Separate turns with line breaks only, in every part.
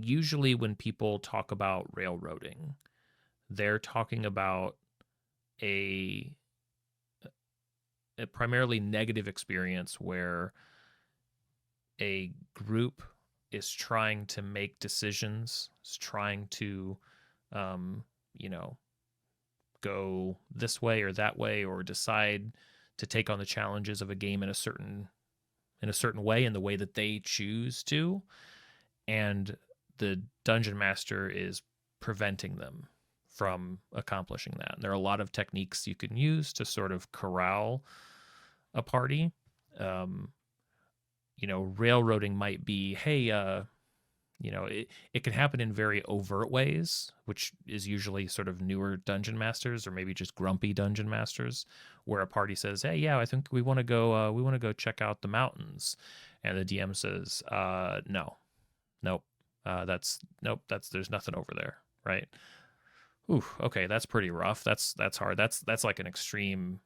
usually when people talk about railroading, they're talking about a, a primarily negative experience where a group is trying to make decisions, is trying to, um, you know, go this way or that way, or decide to take on the challenges of a game in a certain way, in the way that they choose to, and the dungeon master is preventing them from accomplishing that. And there are a lot of techniques you can use to sort of corral a party. Um, Railroading might be, hey, it can happen in very overt ways, which is usually sort of newer dungeon masters, or maybe just grumpy dungeon masters, where a party says, "Hey, yeah, I think we want to go check out the mountains," and the DM says, "No, nope, there's nothing over there, right?" Ooh, okay, that's pretty rough. That's hard. That's like an extreme.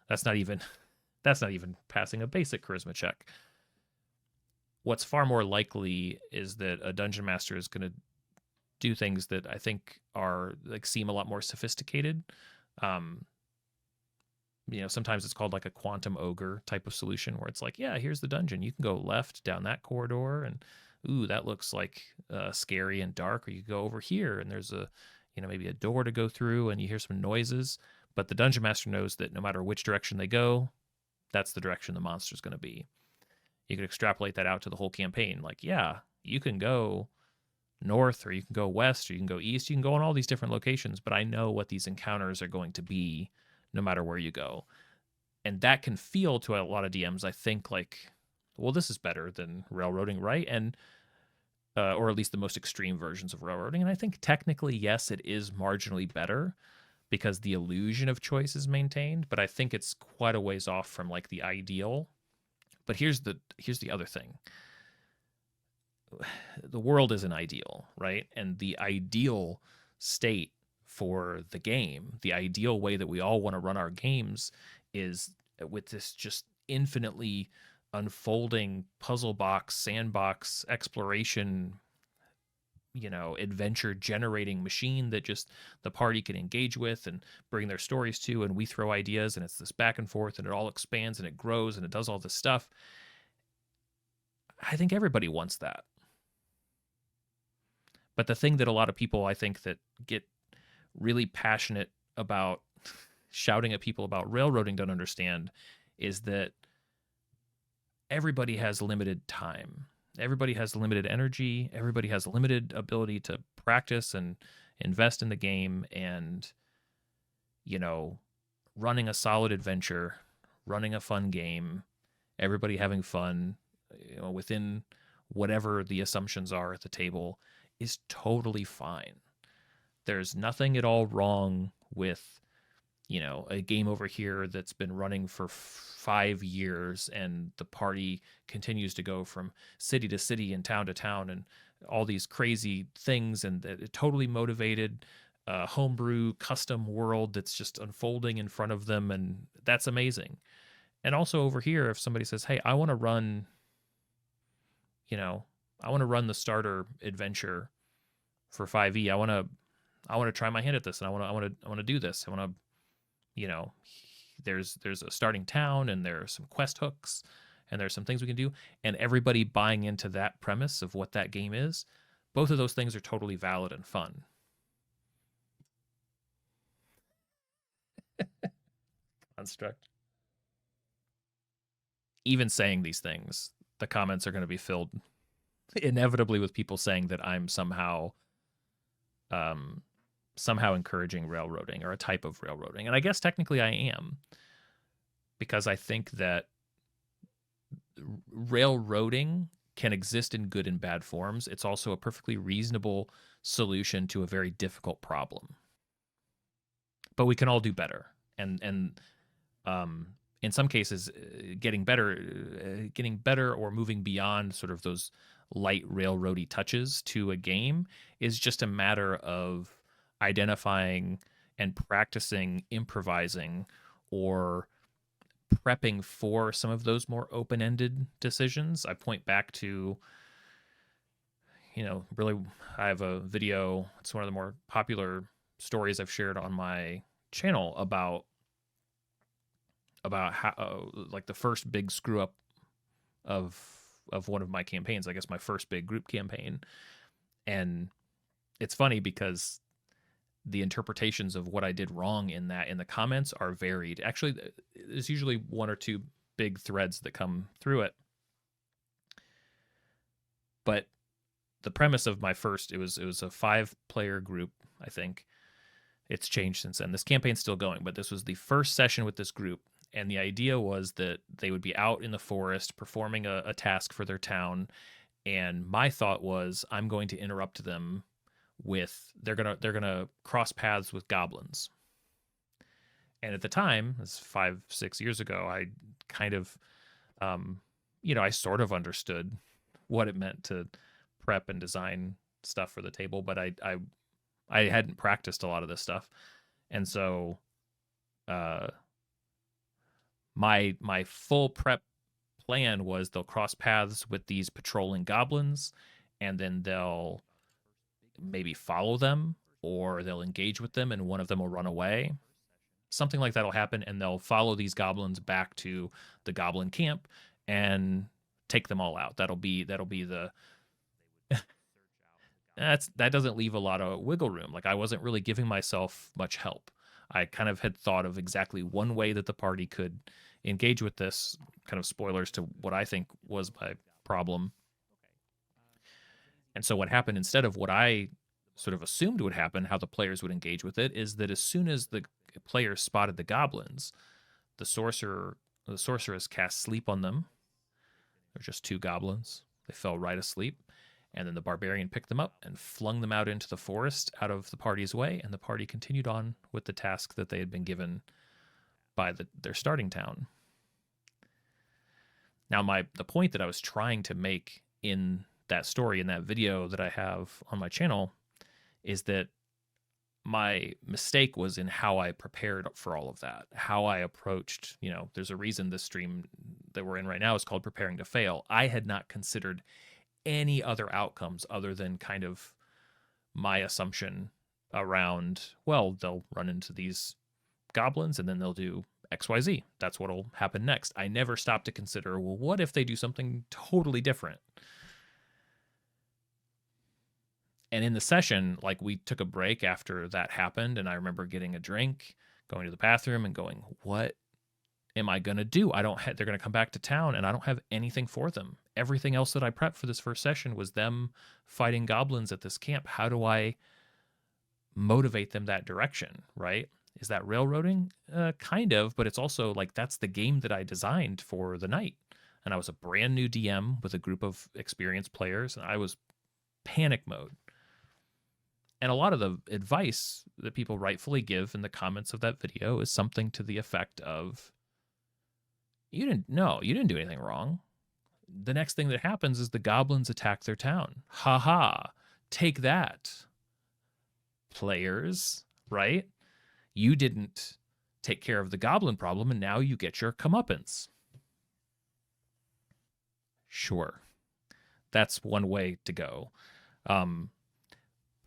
That's not even that's not even passing a basic charisma check. What's far more likely is that a dungeon master is going to do things that I think are like seem a lot more sophisticated. Um, Sometimes it's called like a quantum ogre type of solution, where it's like, yeah, here's the dungeon. You can go left down that corridor, and ooh, that looks like scary and dark. Or you go over here, and there's maybe a door to go through, and you hear some noises. But the dungeon master knows that no matter which direction they go, that's the direction the monster's going to be. You could extrapolate that out to the whole campaign. Like, yeah, you can go north, or you can go west, or you can go east. You can go in all these different locations, but I know what these encounters are going to be no matter where you go. And that can feel to a lot of DMs, I think, like, well, this is better than railroading, right? And or at least the most extreme versions of railroading. And I think technically, yes, it is marginally better because the illusion of choice is maintained, but I think it's quite a ways off from like the ideal. But here's the other thing. The world isn't ideal, right? And the ideal state for the game, the ideal way that we all want to run our games, is with this just infinitely unfolding puzzle box, sandbox exploration, adventure generating machine that just the party can engage with and bring their stories to, and we throw ideas, and it's this back and forth, and it all expands and it grows and it does all this stuff. I think everybody wants that. But the thing that a lot of people, I think, that get really passionate about shouting at people about railroading don't understand is that everybody has limited time. Everybody has limited energy. Everybody has limited ability to practice and invest in the game. And, running a solid adventure, running a fun game, everybody having fun, within whatever the assumptions are at the table, is totally fine. There's nothing at all wrong with, a game over here that's been running for 5 years and the party continues to go from city to city and town to town and all these crazy things, and totally motivated homebrew custom world that's just unfolding in front of them, and that's amazing. And also over here, if somebody says, "Hey, I want to run, the starter adventure for 5e. I want to try my hand at this, and I want to do this. I want to, there's a starting town, and there are some quest hooks, and there's some things we can do," and everybody buying into that premise of what that game is. Both of those things are totally valid and fun. Construct. Even saying these things, the comments are going to be filled inevitably with people saying that I'm um, somehow encouraging railroading, or a type of railroading. And I guess technically I am, because I think that railroading can exist in good and bad forms. It's also a perfectly reasonable solution to a very difficult problem. But we can all do better. And in some cases, getting better or moving beyond sort of those light railroady touches to a game is just a matter of identifying and practicing improvising, or prepping for some of those more open-ended decisions. I point back to, really, I have a video. It's one of the more popular stories I've shared on my channel about how like the first big screw up of one of my campaigns. I guess my first big group campaign, and it's funny because the interpretations of what I did wrong in the comments are varied. Actually, there's usually one or two big threads that come through it. But the premise of my first, it was a 5-player group, I think. It's changed since then. This campaign's still going, but this was the first session with this group. And the idea was that they would be out in the forest performing a task for their town. And my thought was, I'm going to interrupt them with they're gonna cross paths with goblins. And at the time, it's 5-6 years ago, I kind of I sort of understood what it meant to prep and design stuff for the table, but I hadn't practiced a lot of this stuff. And so my full prep plan was they'll cross paths with these patrolling goblins, and then they'll maybe follow them, or they'll engage with them and one of them will run away. Something like that'll happen, and they'll follow these goblins back to the goblin camp and take them all out. That'll be the that doesn't leave a lot of wiggle room. Like, I wasn't really giving myself much help. I kind of had thought of exactly one way that the party could engage with this. Kind of spoilers to what I think was my problem. And so what happened, instead of what I sort of assumed would happen, how the players would engage with it, is that as soon as the players spotted the goblins, the sorceress cast sleep on them. They're just 2 goblins. They fell right asleep. And then the barbarian picked them up and flung them out into the forest, out of the party's way, and the party continued on with the task that they had been given by their starting town. Now, the point that I was trying to make in that story, in that video that I have on my channel, is that my mistake was in how I prepared for all of that, how I approached, there's a reason this stream that we're in right now is called Preparing to Fail. I had not considered any other outcomes other than kind of my assumption around, well, they'll run into these goblins and then they'll do XYZ. That's what'll happen next. I never stopped to consider, well, what if they do something totally different? And in the session, like, we took a break after that happened, and I remember getting a drink, going to the bathroom, and going, what am I going to do? They're going to come back to town, and I don't have anything for them. Everything else that I prepped for this first session was them fighting goblins at this camp. How do I motivate them that direction, right? Is that railroading? Kind of, but it's also like, that's the game that I designed for the night. And I was a brand new DM with a group of experienced players, and I was panic mode. And a lot of the advice that people rightfully give in the comments of that video is something to the effect of, you didn't do anything wrong. The next thing that happens is the goblins attack their town. Ha ha. Take that, players, right? You didn't take care of the goblin problem, and now you get your comeuppance. Sure. That's one way to go.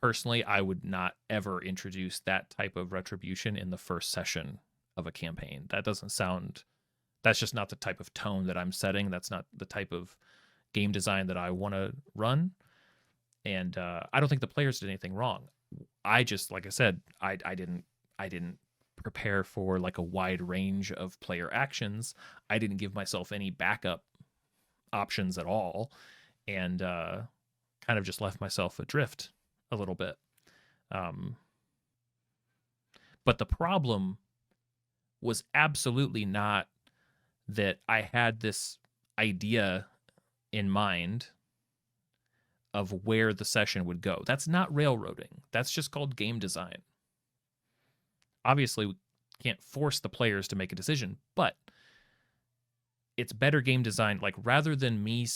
Personally, I would not ever introduce that type of retribution in the first session of a campaign. That's just not the type of tone that I'm setting. That's not the type of game design that I want to run. And I don't think the players did anything wrong. I just, like I said, I didn't prepare for like a wide range of player actions. I didn't give myself any backup options at all, and kind of just left myself adrift a little bit. But the problem was absolutely not that I had this idea in mind of where the session would go. That's not railroading. That's just called game design. Obviously, we can't force the players to make a decision, but it's better game design. Like, rather than me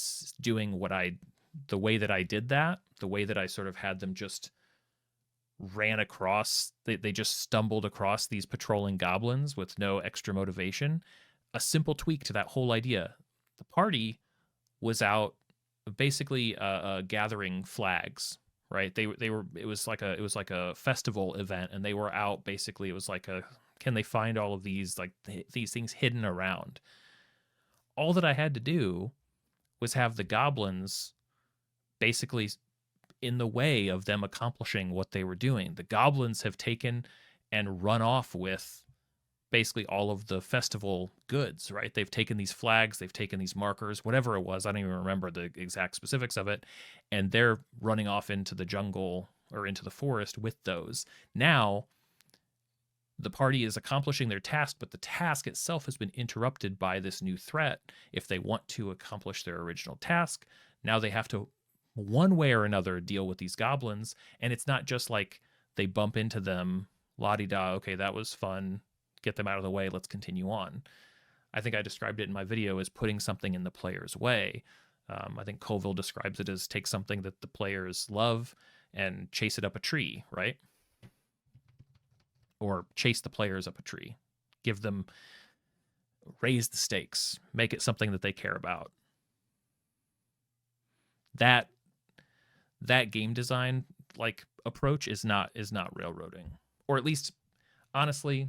doing the way that I did that, the way that I sort of had them just ran across, they just stumbled across these patrolling goblins with no extra motivation. A simple tweak to that whole idea. The party was out basically gathering flags, right? They were it was like a festival event, and they were out basically. It was like a, can they find all of these like these things hidden around? All that I had to do was have the goblins basically in the way of them accomplishing what they were doing. The goblins have taken and run off with basically all of the festival goods, right? They've taken these flags, they've taken these markers, whatever it was. I don't even remember the exact specifics of it. And they're running off into the jungle or into the forest with those. Now, the party is accomplishing their task, but the task itself has been interrupted by this new threat. If they want to accomplish their original task, now they have to, one way or another, deal with these goblins. And it's not just like they bump into them, la-di-da, okay, that was fun, get them out of the way, let's continue on. I think I described it in my video as putting something in the player's way. I think Colville describes it as take something that the players love and chase it up a tree, right? Or chase the players up a tree. Give them, raise the stakes, make it something that they care about. That game design like approach is not railroading. Or at least, honestly,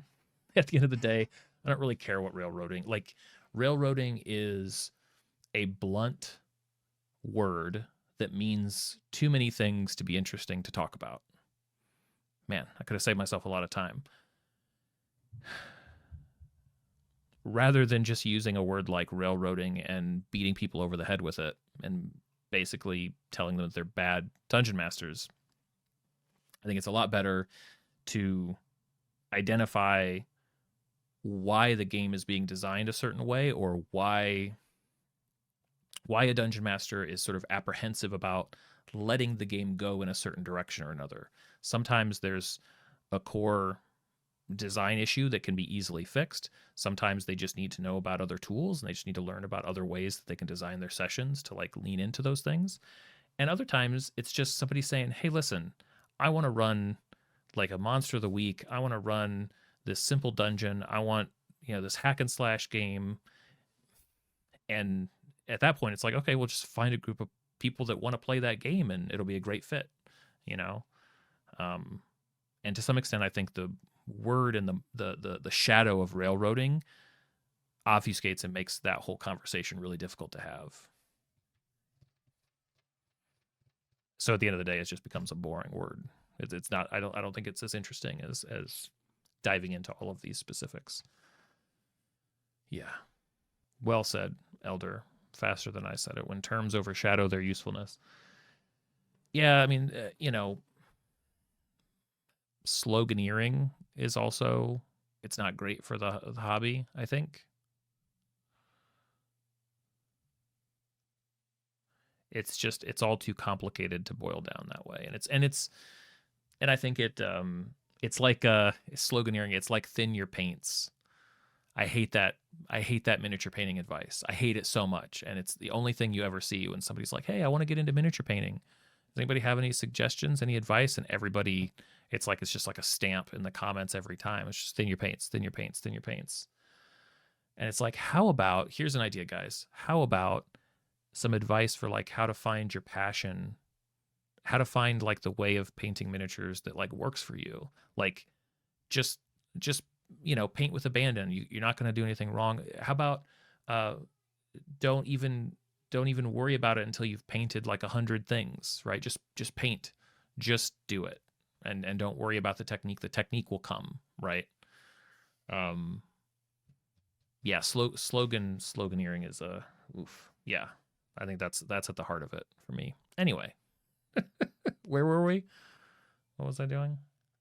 at the end of the day, I don't really care what railroading. Like, railroading is a blunt word that means too many things to be interesting to talk about. Man, I could have saved myself a lot of time. Rather than just using a word like railroading and beating people over the head with it and basically telling them that they're bad dungeon masters, I think it's a lot better to identify why the game is being designed a certain way, or why a dungeon master is sort of apprehensive about letting the game go in a certain direction or another. Sometimes there's a core design issue that can be easily fixed. Sometimes they just need to know about other tools, and they just need to learn about other ways that they can design their sessions to like lean into those things. And other times it's just somebody saying, hey, listen, I want to run like a monster of the week. I want to run this simple dungeon. I want, this hack and slash game. And at that point, it's like, okay, we'll just find a group of people that want to play that game, and it'll be a great fit, And to some extent, I think the word and the shadow of railroading obfuscates and makes that whole conversation really difficult to have. So at the end of the day, it just becomes a boring word. It's not. I don't think it's as interesting as diving into all of these specifics. Yeah. Well said, Elder. Faster than I said it. When terms overshadow their usefulness. Yeah, I mean, sloganeering is also, it's not great for the hobby, I think. It's just, it's all too complicated to boil down that way. And I think it's like sloganeering. It's like thin your paints. I hate that miniature painting advice. I hate it so much. And it's the only thing you ever see when somebody's like, hey, I want to get into miniature painting. Does anybody have any suggestions, any advice? And everybody, it's just like a stamp in the comments every time. It's just thin your paints, thin your paints, thin your paints. And it's like, how about, here's an idea, guys. How about some advice for like how to find your passion, how to find like the way of painting miniatures that like works for you. Like just paint with abandon. You're not going to do anything wrong. How about don't even worry about it until you've painted like 100 things, right? Just paint, just do it, and don't worry about the technique. The technique will come, right? Yeah, sloganeering is oof. Yeah, I think that's at the heart of it for me. Anyway, where were we? What was I doing?